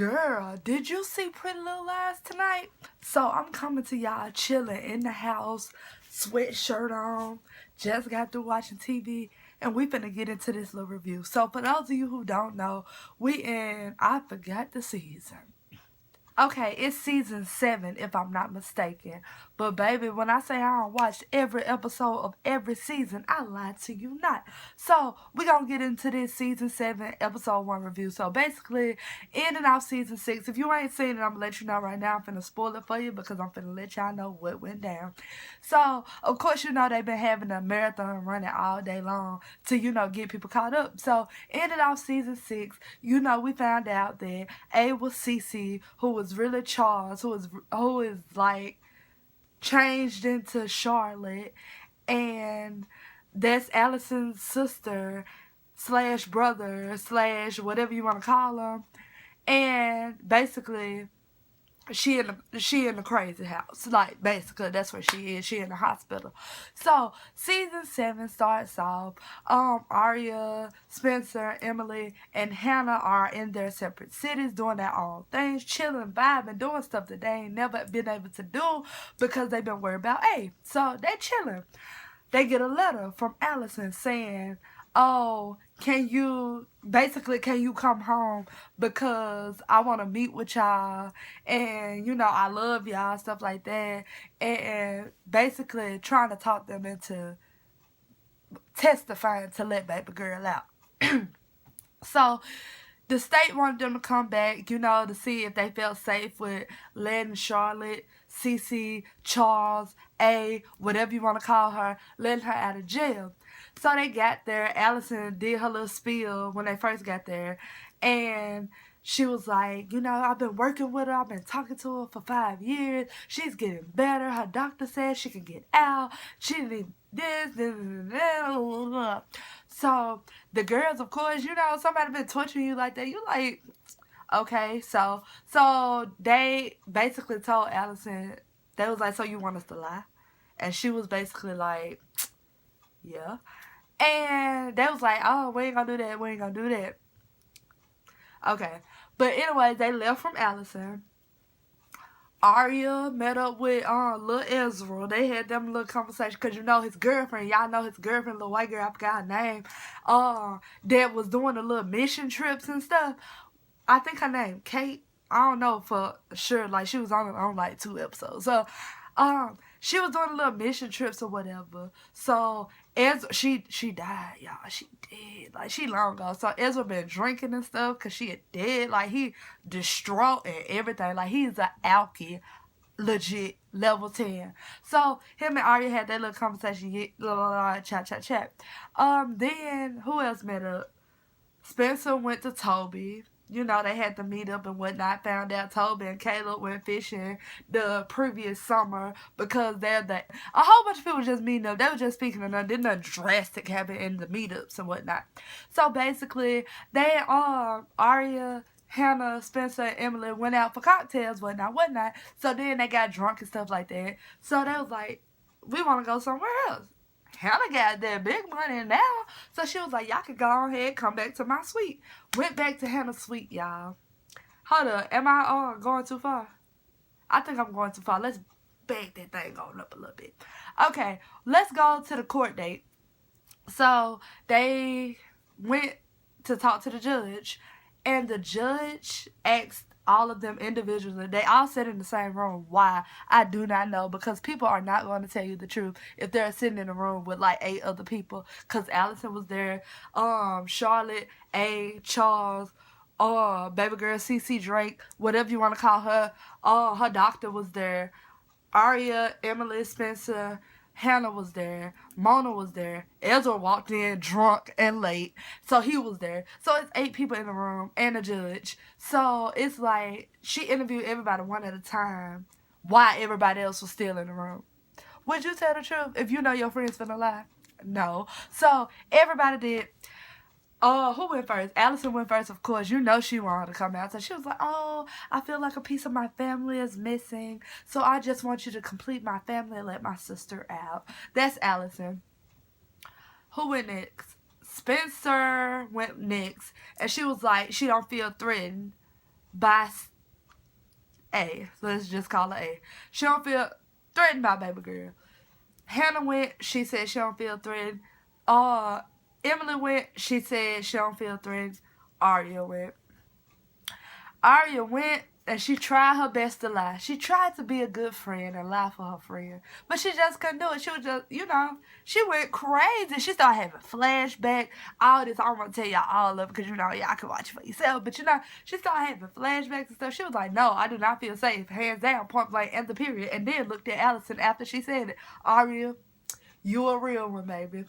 Girl, did you see Pretty Little Lies tonight? So I'm coming to y'all chilling in the house, sweatshirt on, just got through watching TV, and we finna get into this little review. So for those of you who don't know, I forgot the season. Okay, it's season 7 if I'm not mistaken. But baby, when I say I don't watch every episode of every season, I lied to you not. So we gonna get into this season 7 episode 1 review. So basically, ending off season 6. If you ain't seen it, I'm gonna let you know right now. I'm finna spoil it for you because I'm finna let y'all know what went down. So of course you know they've been having a marathon running all day long to get people caught up. So ended off season 6, we found out that A was Cece, who was really Charles, who is like changed into Charlotte, and that's Allison's sister slash brother slash whatever you want to call him, and basically she in the crazy house. Like basically that's where she is. She in the hospital. So season 7 starts off. Aria, Spencer, Emily, and Hannah are in their separate cities doing their own things, chilling, vibing, doing stuff that they ain't never been able to do because they've been worried about A. So they chilling. They get a letter from Allison saying, oh, can you come home because I want to meet with y'all, and I love y'all, stuff like that, and basically trying to talk them into testifying to let baby girl out. So the state wanted them to come back, to see if they felt safe with letting Charlotte, Cece, Charles, A, whatever you want to call her, letting her out of jail. So they got there. Allison did her little spiel when they first got there. And she was like, I've been working with her. I've been talking to her for 5 years. She's getting better. Her doctor says she can get out. She need this. So the girls, of course, somebody been torturing you like that. You like, okay. So they basically told Allison, they was like, so you want us to lie? And she was basically like, yeah. And they was like, oh, we ain't gonna do that. We ain't gonna do that. Okay. But anyway, they left from Allison. Aria met up with Lil Ezra. They had them little conversation because his girlfriend, y'all know his girlfriend, little white girl, I forgot her name, that was doing the little mission trips and stuff. I think her name Kate. I don't know for sure. Like she was on like 2 episodes. So she was doing little mission trips or whatever. So Ezra, she died, y'all. She dead. Like she long gone. So Ezra been drinking and stuff because she had dead. Like he distraught and everything. Like he's an alky, legit level 10. So him and Arya had that little conversation. Chat. Then who else met up? Spencer went to Toby. They had to meet up and whatnot. Found out Toby and Caleb went fishing the previous summer because a whole bunch of people just meeting up. They were just speaking of nothing. Didn't nothing drastic happen in the meetups and whatnot. So basically, they Aria, Hannah, Spencer, and Emily went out for cocktails, whatnot. So then they got drunk and stuff like that. So they was like, we want to go somewhere else. Hannah got that big money now. So she was like, y'all can go ahead, come back to my suite. Went back to Hannah's suite, y'all. Hold up. Am I going too far? I think I'm going too far. Let's back that thing on up a little bit. Okay, let's go to the court date. So they went to talk to the judge, and the judge asked all of them individually. They all sat in the same room. Why? I do not know, because people are not going to tell you the truth if they're sitting in a room with like 8 other people. Because Allison was there, Charlotte, A, Charles, baby girl Cece Drake, whatever you want to call her. Her doctor was there. Aria, Emily, Spencer, Hannah was there. Mona was there. Ezra walked in drunk and late. So he was there. So it's 8 people in the room and a judge. So it's like she interviewed everybody one at a time while everybody else was still in the room. Would you tell the truth if you know your friend's finna lie? No. So everybody did. Who went first? Allison went first, of course. She wanted to come out. So she was like, oh, I feel like a piece of my family is missing. So I just want you to complete my family and let my sister out. That's Allison. Who went next? Spencer went next. And she was like, she don't feel threatened. by A. Let's just call her A. She don't feel threatened by baby girl. Hannah went, she said she don't feel threatened. Emily went, she said she don't feel threatened. Aria went. Aria went and she tried her best to lie. She tried to be a good friend and lie for her friend. But she just couldn't do it. She was just, she went crazy. She started having flashbacks. All this, I don't want to tell y'all all of it because, y'all can watch it for yourself. But, she started having flashbacks and stuff. She was like, no, I do not feel safe. Hands down, point blank, end the period. And then looked at Allison after she said it. Aria, you a real one, baby.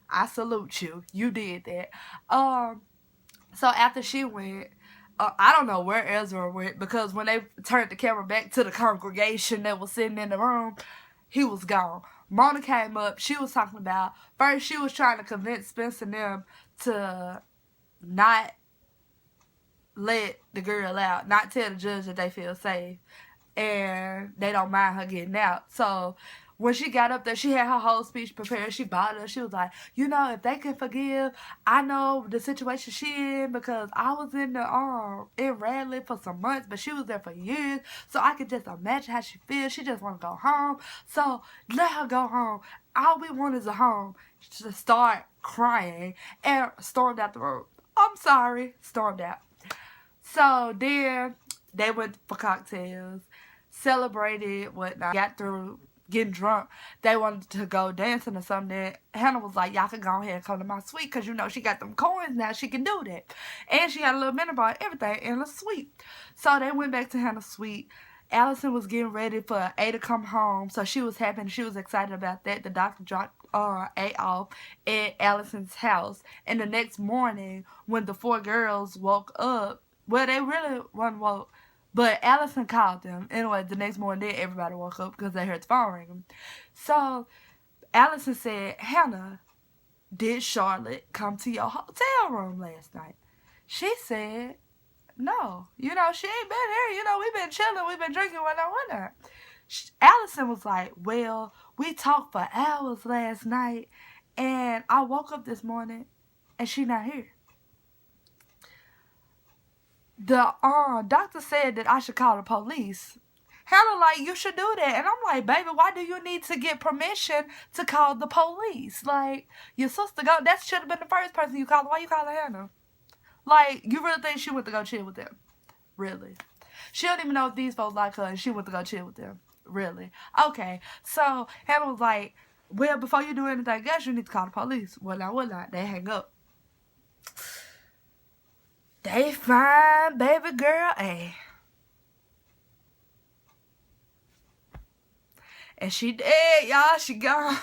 I salute you. You did that. So after she went, I don't know where Ezra went, because when they turned the camera back to the congregation that was sitting in the room, he was gone. Mona came up. She was talking about, first she was trying to convince Spencer and them to not let the girl out, not tell the judge that they feel safe, and they don't mind her getting out. So when she got up there, she had her whole speech prepared. She bought her. She was like, if they can forgive, I know the situation she in, because I was in Radley for some months, but she was there for years. So I could just imagine how she feels. She just want to go home. So let her go home. All we want is a home. She just started crying and stormed out the room. I'm sorry. Stormed out. So then they went for cocktails, celebrated, whatnot, got through getting drunk. They wanted to go dancing or something. Hannah was like, y'all can go ahead and come to my suite, because she got them coins now. She can do that. And she had a little mini bar, everything in the suite. So they went back to Hannah's suite. Allison was getting ready for A to come home, so she was happy and she was excited about that. The doctor dropped A off at Allison's house. And the next morning, when the 4 girls woke up, well, they really weren't woke, but Allison called them. Anyway, the next morning, then everybody woke up because they heard the phone ringing. So Allison said, Hannah, did Charlotte come to your hotel room last night? She said, no. She ain't been here. We've been chilling. We've been drinking, whatnot. Allison was like, well, we talked for hours last night, and I woke up this morning, and she not here. The doctor said that I should call the police. Hannah like, you should do that. And I'm like, baby, why do you need to get permission to call the police? Like, your sister that should have been the first person you called. Why you calling Hannah? Like, you really think she went to go chill with them? Really? She don't even know if these folks like her, and she went to go chill with them. Really? Okay. So Hannah was like, well, before you do anything else, you need to call the police. Well, not. They hang up. They find baby girl A. And she dead, y'all. She gone.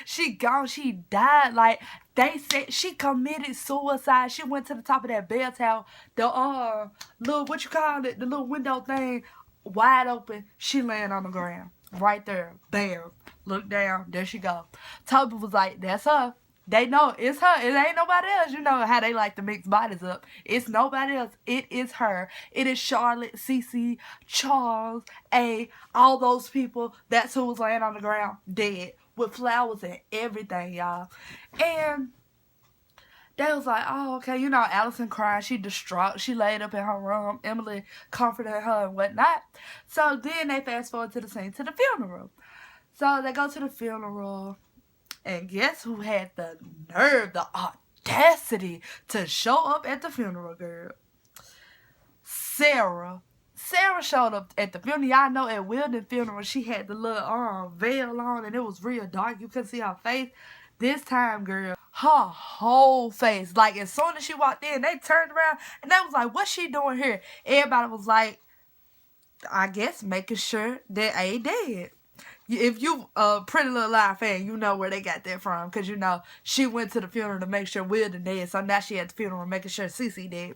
She gone. She died. Like, they said she committed suicide. She went to the top of that bell tower. The little, what you call it? The little window thing, wide open. She laying on the ground. Right there. Bam. Look down. There she go. Toby was like, that's her. They know it's her. It ain't nobody else. You know how they like to mix bodies up. It's nobody else. It is her. It is Charlotte, Cece, Charles, A, all those people. That's who was laying on the ground, dead, with flowers and everything, y'all. And they was like, oh, okay. Allison crying. She distraught. She laid up in her room. Emily comforted her and whatnot. So then they fast forward to the scene, to the funeral. So they go to the funeral. And guess who had the nerve, the audacity to show up at the funeral, girl? Sarah. Sarah showed up at the funeral. Y'all know at Wilden funeral, she had the little veil on, and it was real dark. You couldn't see her face. This time, girl, her whole face. Like, as soon as she walked in, they turned around, and they was like, what's she doing here? Everybody was like, I guess making sure that A dead. If you a Pretty Little Liars fan, you know where they got that from. Because, she went to the funeral to make sure Wilden dead. So now she at the funeral making sure Cece dead.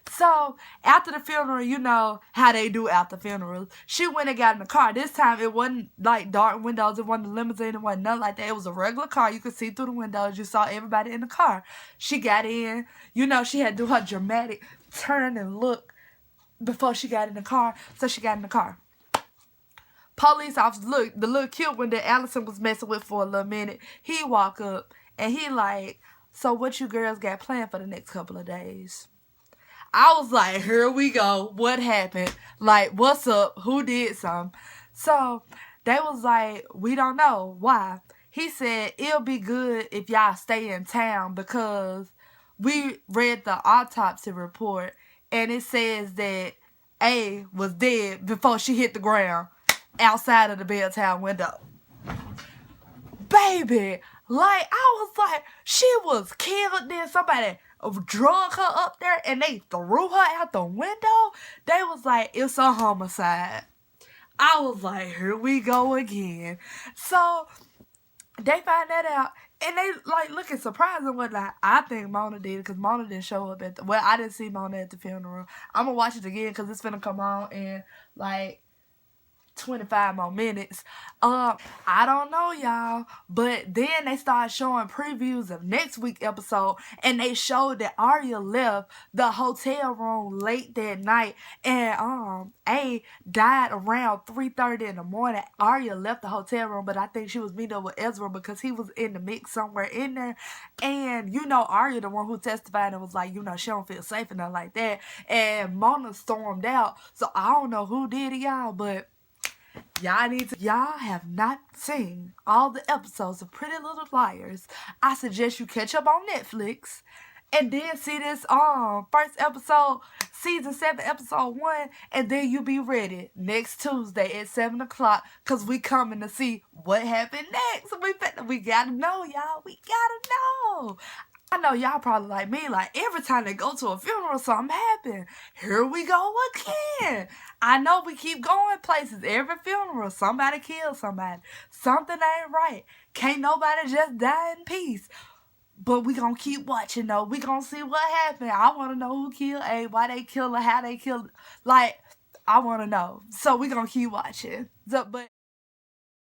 So, after the funeral, you know how they do after funerals. She went and got in the car. This time, it wasn't like dark windows. It wasn't a limousine. It wasn't nothing like that. It was a regular car. You could see through the windows. You saw everybody in the car. She got in. She had to do her dramatic turn and look before she got in the car. So, she got in the car. Police officer, look, the little cute one that Allison was messing with for a little minute, he walk up and he like, so what you girls got planned for the next couple of days? I was like, here we go. What happened? Like, what's up? Who did something? So they was like, we don't know. Why? He said, it'll be good if y'all stay in town because we read the autopsy report and it says that A was dead before she hit the ground outside of the Belltown window. Baby, like, I was like, she was killed, then somebody drug her up there and they threw her out the window. They was like, it's a homicide. I was like, here we go again. So they find that out and they like looking surprised and whatnot. I think Mona did because Mona didn't show up at the, well, I didn't see Mona at the funeral. I'm gonna watch it again because it's finna come on in like 25 more minutes. I don't know, y'all, but then they started showing previews of next week's episode, and they showed that Arya left the hotel room late that night, and A died around 3:30 in the morning. Arya left the hotel room, but I think she was meeting up with Ezra because he was in the mix somewhere in there, and you know Arya, the one who testified and was like, you know, she don't feel safe and nothing like that, and Mona stormed out. So I don't know who did it, y'all, but y'all have not seen all the episodes of Pretty Little Liars. I suggest you catch up on Netflix and then see this first episode, season 7, episode 1, and then you be ready next Tuesday at 7 o'clock because we coming to see what happened next. We gotta know, y'all. We gotta know. I know y'all probably like me, like every time they go to a funeral, something happen. Here we go again. I know we keep going places. Every funeral, somebody kills somebody. Something ain't right. Can't nobody just die in peace. But we gonna keep watching though. We gonna see what happened. I wanna know who killed A, why they killed her, how they killed her. Like, I wanna know. So we gonna keep watching. But